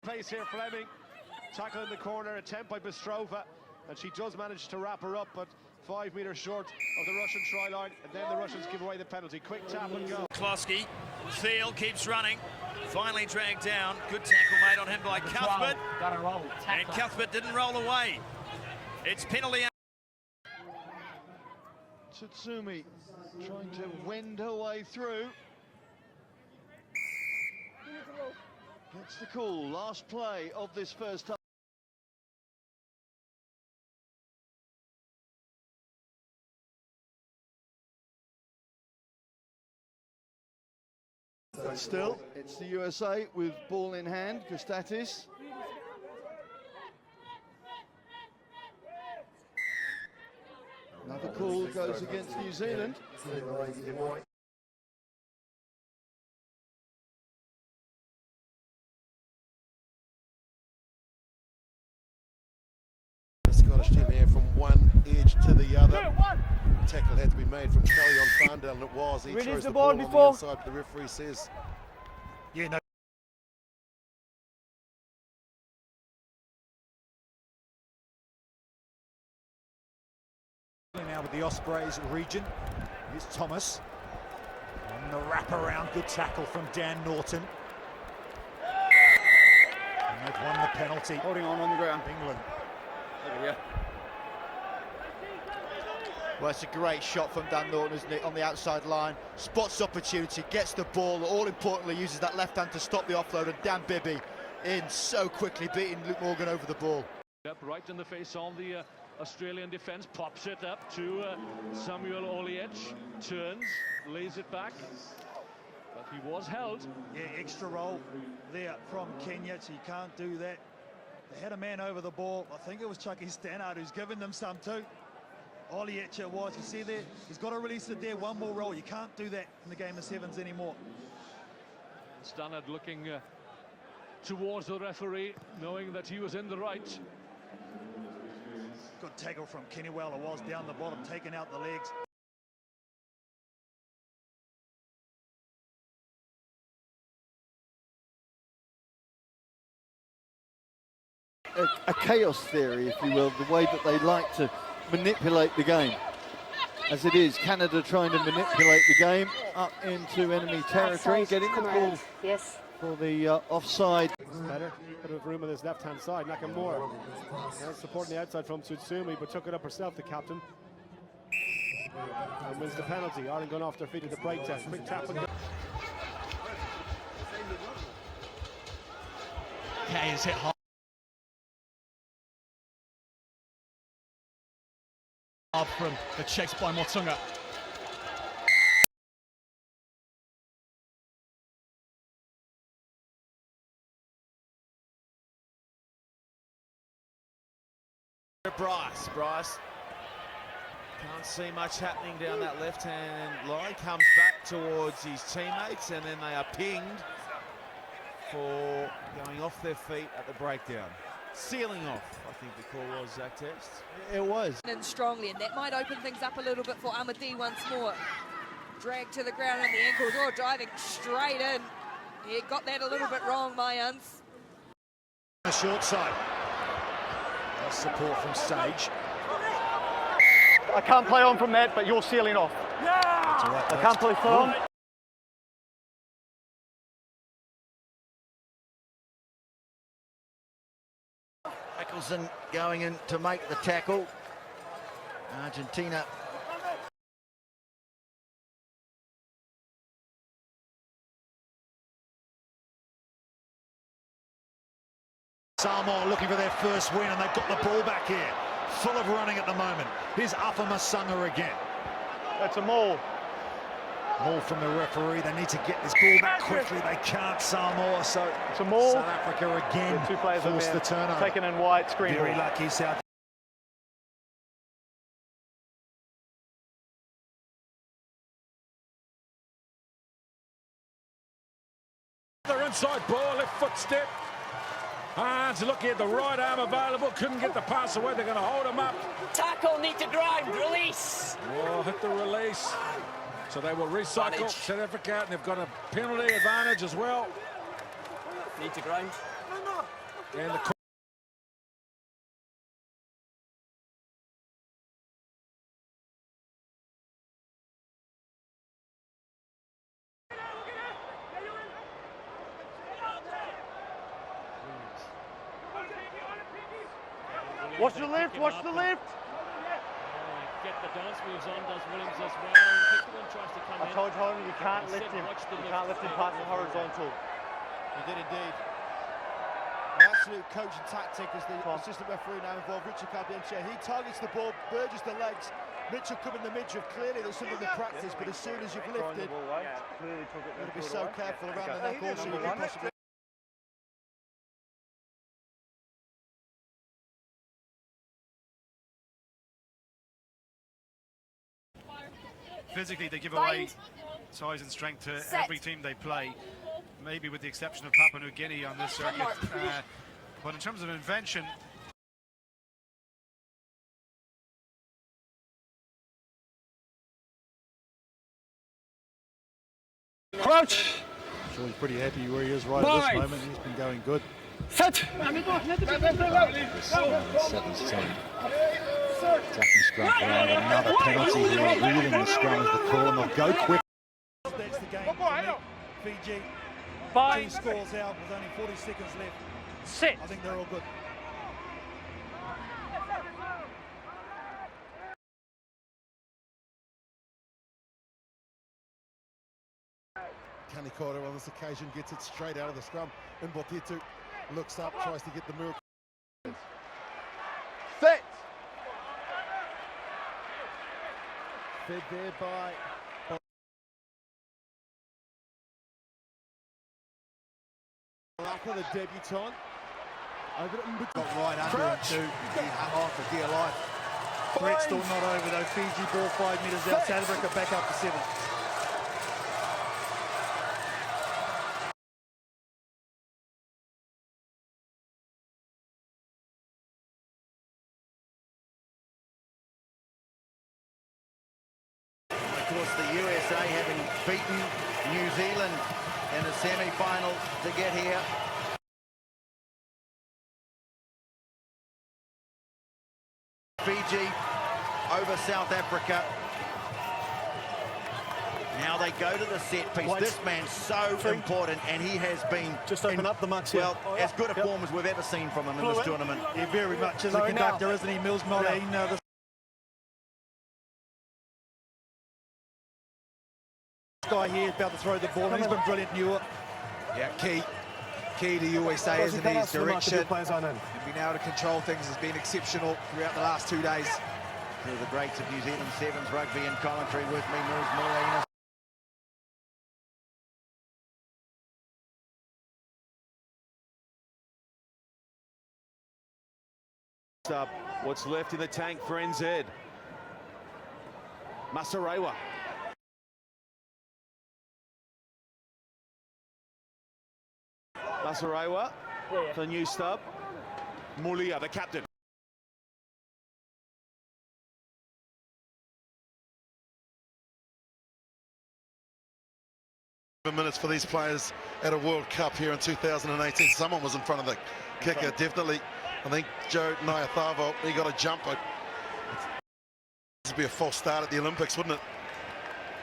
pace here, Fleming. Tackle in the corner, attempt by Bystrova, and she does manage to wrap her up, but 5 metres short of the Russian try line, and then the Russians give away the penalty. Quick tap and go. Klosky, Thiel keeps running, finally dragged down. Good tackle made on him by Cuthbert, and Cuthbert didn't roll away. It's penalty. Tsutsumi trying to wend her way through. Gets the call, last play of this first half. But still, it's the USA with ball in hand, Gustatis. Another call goes against New Zealand. The Scottish team here from one edge to the other. Tackle had to be made from Kelly on Farndale, and it was. He throws the ball on the inside, but the referee says, yeah, no. Now with the Ospreys region, here's Thomas. On the wraparound, good tackle from Dan Norton. And they've won the penalty. Holding on the ground. England. There we go. Well, it's a great shot from Dan Norton, isn't it, on the outside line. Spots opportunity, gets the ball, all importantly uses that left hand to stop the offload, and Dan Bibby in so quickly, beating Luke Morgan over the ball. Up right in the face of the Australian defence, pops it up to Samuel Oliech, turns, lays it back, but he was held. Yeah, extra roll there from Kenya, so you can't do that. They had a man over the ball. I think it was Chucky Stannard who's given them some too. Oliech it was, you see there, he's got to release it there, one more roll. You can't do that in the game of sevens anymore. Stannard looking towards the referee, knowing that he was in the right. Good tackle from Kennywell, it was down the bottom, taking out the legs. A chaos theory, if you will, the way that they like to manipulate the game. As it is, Canada trying to manipulate the game up into enemy territory, getting the ball for the offside. Better, bit of room on his left-hand side. Nakamura supporting the outside from Tsutsumi, but took it up herself, the captain, and wins the penalty. Ireland going off their feet at the breakdown. Quick tap and go. Kay is hit hard from the chase by Motunga. Bryce can't see much happening down that left-hand line, comes back towards his teammates, and then they are pinged for going off their feet at the breakdown. Sealing off, I think the call was, Zach Test. It was. And strongly, and that might open things up a little bit for Amadi once more. Dragged to the ground on the ankles, or diving straight in. He got that a little bit wrong, Mayans. The short side. Nice support from Sage. I can't play on from that, but you're sealing off. I can't play full on. Mickelson going in to make the tackle. Argentina. Samoa looking for their first win, and they've got the ball back here. Full of running at the moment. Here's Afa Masunga again. That's a maul. Maul from the referee. They need to get this ball back quickly. They can't, Samoa. So it's a maul. South Africa again two players forced the turnover. Taken in white, screen. Very lucky South. Their inside ball, left foot step. Hans looking at the right arm available, couldn't get the pass away, they're going to hold him up. Tackle, need to grind, release. Oh, hit the release. So they will recycle South Africa, and they've got a penalty advantage as well. Need to grind. And the Watch the lift, watch the lift. Get the dance moves on, does Williams as well. And Pickering tries to come in. I told you, you can't lift him. You can't lift him past the horizontal. He did indeed. An absolute coaching tactic as the assistant referee now involved, Richard Carpentier. He targets the ball, burges the legs. Mitchell come in the midriff. Clearly there's something to practice, but as soon as you've lifted, you've got to be so careful around the neck also. You can possibly physically they give away size and strength to every team they play, maybe with the exception of Papua New Guinea on this circuit. But in terms of invention, Crouch. I'm sure he's pretty happy where he is right at this moment. He's been going good. Set. 7-10. Attacking scrum around another penalty here. Reeling the scrum as the call, and they'll go quick. That's the game for me. Fiji, 2 scores out with only 40 seconds left. Set. I think they're all good. Kanikota on this occasion gets it straight out of the scrum. And Botitu looks up, tries to get the miracle. Set. fed there by Baraka, the debutant. Over to Got right under him too. He's hung on for dear life. Threat still not over though. Fiji ball 5 metres out. South Africa back up to 7. Of course, the USA having beaten New Zealand in a semi-final to get here. Fiji over South Africa. Now they go to the set piece. This man's so important, and he has been just open up the mucks here. Well, as good a form as we've ever seen from him in this tournament. Yeah, very much as a conductor, isn't he, Mills Moline? This guy here is about to throw the ball, and he's been brilliant, Newer. Yeah, key to USA, isn't he? His direction and being able to control things has been exceptional throughout the last 2 days. Two of the greats of New Zealand Sevens rugby and commentary with me, Mills Moline. Up what's left in the tank for NZ. Masarewa. Masarewa, the new stub. Mulia, the captain. Minutes for these players at a World Cup here in 2018. Someone was in front of the kicker, definitely. I think Joe Nyatharvo, he got a jump. This would be a false start at the Olympics, wouldn't it?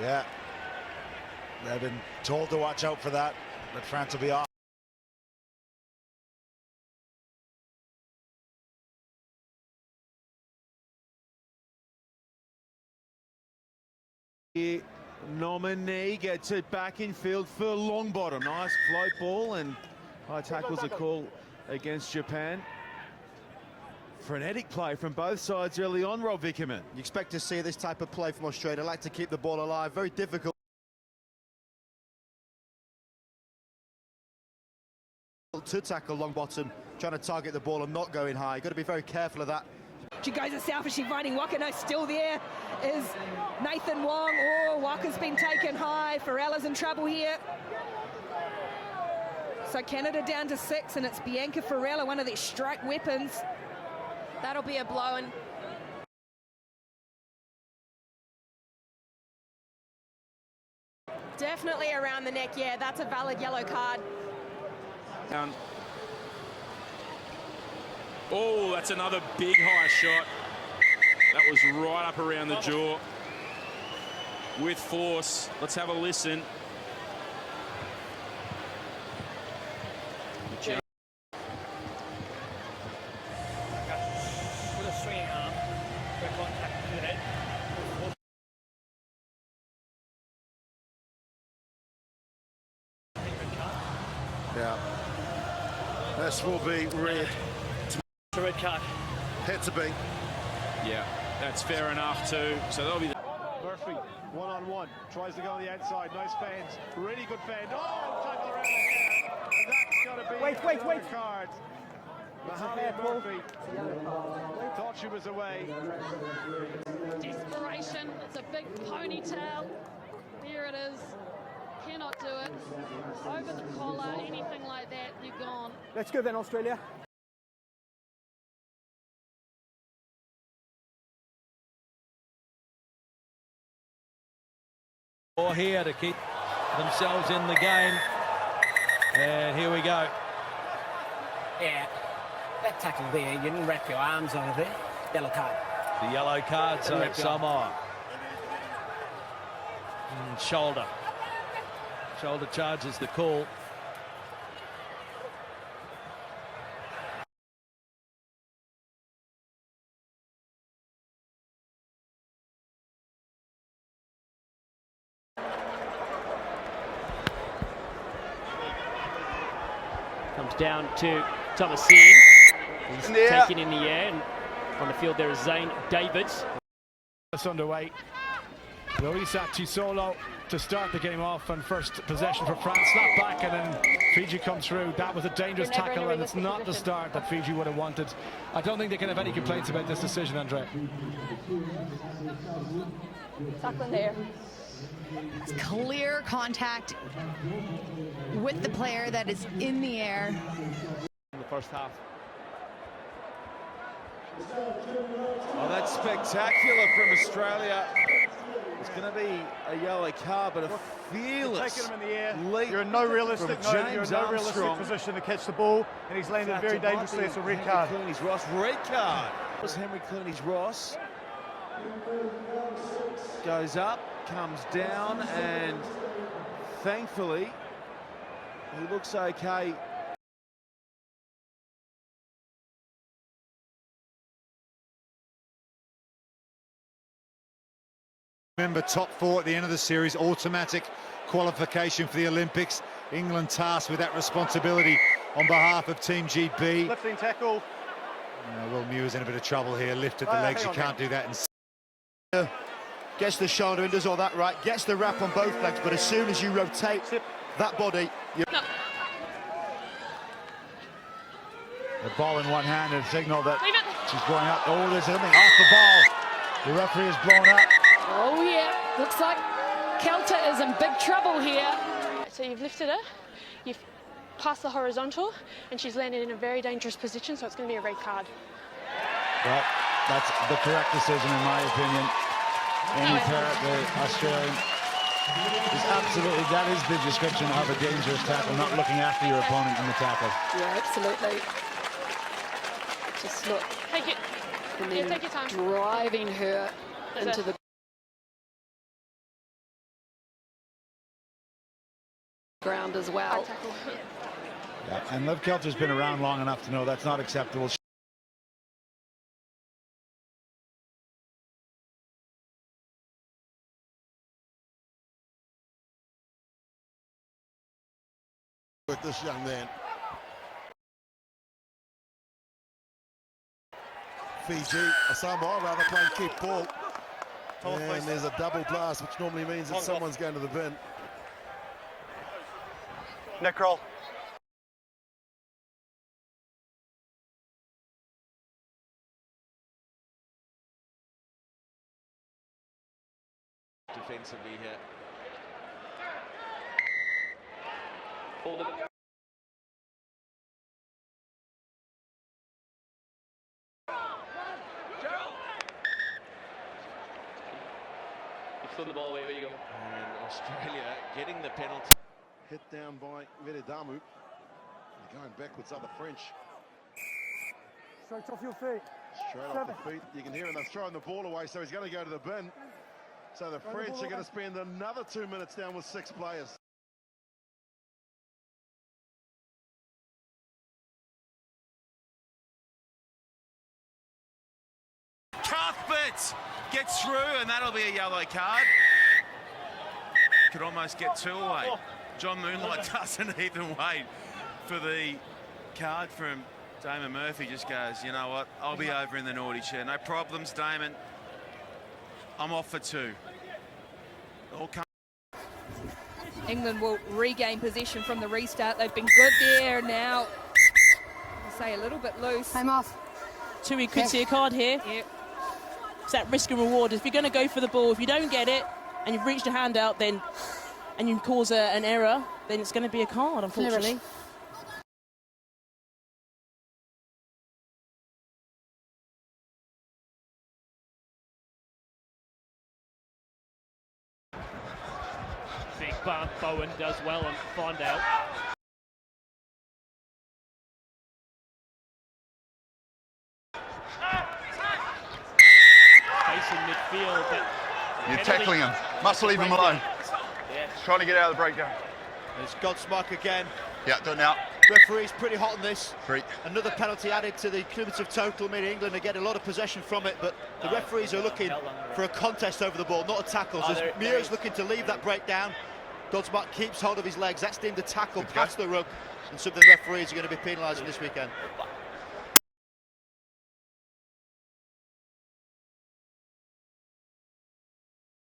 Yeah. They've been told to watch out for that, but France will be off. Nominee gets it back in field for Longbottom. Nice float ball, and high tackles a call against Japan. Frenetic play from both sides early on, Rob Vickerman. You expect to see this type of play from Australia. Like to keep the ball alive. Very difficult to tackle Longbottom, trying to target the ball and not going high. You've got to be very careful of that. She goes to selfishly finding Waka. No, still there is Nathan Wong. Oh, Waka's been taken high. Farrella's in trouble here. So Canada down to 6, and it's Bianca Farrella, one of their strike weapons. That'll be a blow. And definitely around the neck. Yeah, that's a valid yellow card. Down Oh, that's another big high shot. That was right up around the jaw with force. Let's have a listen. With a swinging arm, for contact with it. Yeah. This will be red. It's a red card. Had to be. Yeah, that's fair enough too. So that'll be the Murphy, one-on-one, tries to go on the outside, nice fend, really good fend. Oh, tackle around the hair, and that's got to be Wait. card. Mohammed Murphy thought she was away. Desperation, it's a big ponytail. There it is. Cannot do it. Over the collar, anything like that, you're gone. Let's go then, Australia. Or here to keep themselves in the game. And here we go. Yeah, that tackle there, you didn't wrap your arms over there. Yellow card. The yellow card, so Red Samoa. Shoulder. Shoulder charge is the call. Comes down to Thomasin. He's taken in the air, and on the field there is Zane Davids. It's underway. Luisa Chisolo to start the game off, and first possession for France. Snap back, and then Fiji come through. That was a dangerous tackle, and it's not the start that Fiji would have wanted. I don't think they can have any complaints about this decision, Andre. Tackling there. It's clear contact with the player that is in the air. In the first half. Oh, that's spectacular from Australia. It's going to be a yellow card, but a fearless taking him in the air. leap. You're in no realistic, from you're in no realistic Armstrong. position to catch the ball, and he's landed very dangerously. It's a red card. Clooney's Ross, red card. That was Henry Clooney's Ross. Goes up, comes down, and thankfully he looks okay. Remember, top four at the end of the series, automatic qualification for the Olympics. England tasked with that responsibility on behalf of Team GB. Lifting tackle. Will Muir's in a bit of trouble here, lifted the legs, you can't do that. And gets the shoulder and does all that right, gets the wrap on both legs, but as soon as you rotate that body, the ball in one hand and signal that she's going up. Oh, there's something off the ball. The referee has blown up. Oh yeah, looks like Kelter is in big trouble here. So you've lifted her, you've passed the horizontal, and she's landed in a very dangerous position, so it's going to be a red card. Well, that's the correct decision in my opinion. Amy Parrott, the Australian, is absolutely, that is the description of a dangerous tackle, not looking after your opponent in the tackle. Yeah, absolutely. Just look. Take it. And then take your time. Driving her into the ground as well. Yeah, and Liv Kelter's been around long enough to know that's not acceptable. With this young man. Fiji, Samoa rather playing keep ball. And there's a double blast, which normally means that someone's going to the bin. Neck roll. Defensively here. The ball away, where you go. And Australia getting the penalty. Hit down by Veredamu. Going backwards are the French. Straight off your feet. Straight off the feet. You can hear him. They're throwing the ball away, so he's going to go to the bin. So the French are going to spend another 2 minutes down with 6 players. Cuthbert gets through, and that'll be a yellow card. Could almost get 2 away. John Moonlight doesn't even wait for the card from Damon Murphy. Just goes, you know what, I'll be over in the naughty chair. No problems, Damon. I'm off for 2. All come. England will regain possession from the restart. They've been good there now. I'll say a little bit loose. Time off. Tui could see a card here. Yep. It's that risk and reward. If you're going to go for the ball, if you don't get it and you've reached a hand out, then and you cause an error, then it's going to be a card, unfortunately. Big bump. Bowen does well on Fondale. Facing midfield. You're tackling him. Must leave him alone. Yeah. Trying to get out of the breakdown. It's Godsmark again. Yeah, do it now. Referee's pretty hot on this. 3. Another penalty added to the cumulative total, meaning England are getting a lot of possession from it, but the referees are looking for a contest over the ball, not a tackle. So Muir's looking to leave that breakdown. Godsmark keeps hold of his legs. That's deemed a tackle past the rug, and something the referees are going to be penalising this weekend.